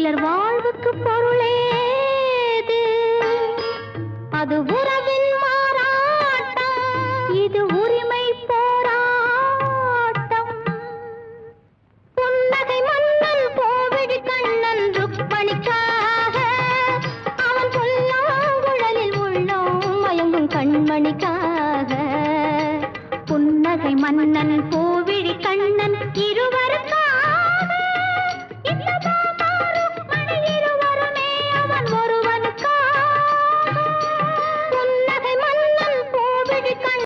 மனிதர் வாழ்வுக்கு பொருளேது? அது உறவின் மாறாட்டம், இது உரிமை போராட்டம். புன்னகை மன்னன் கோவிடி கண்ணன் ருக்மணிக்காக, அவன் புல்லாங்குழலில் உள்ளோம் மயங்கும் கண்மணிக்காக. புன்னகை மன்னன் கோவிடி கண்ணன் இருவர்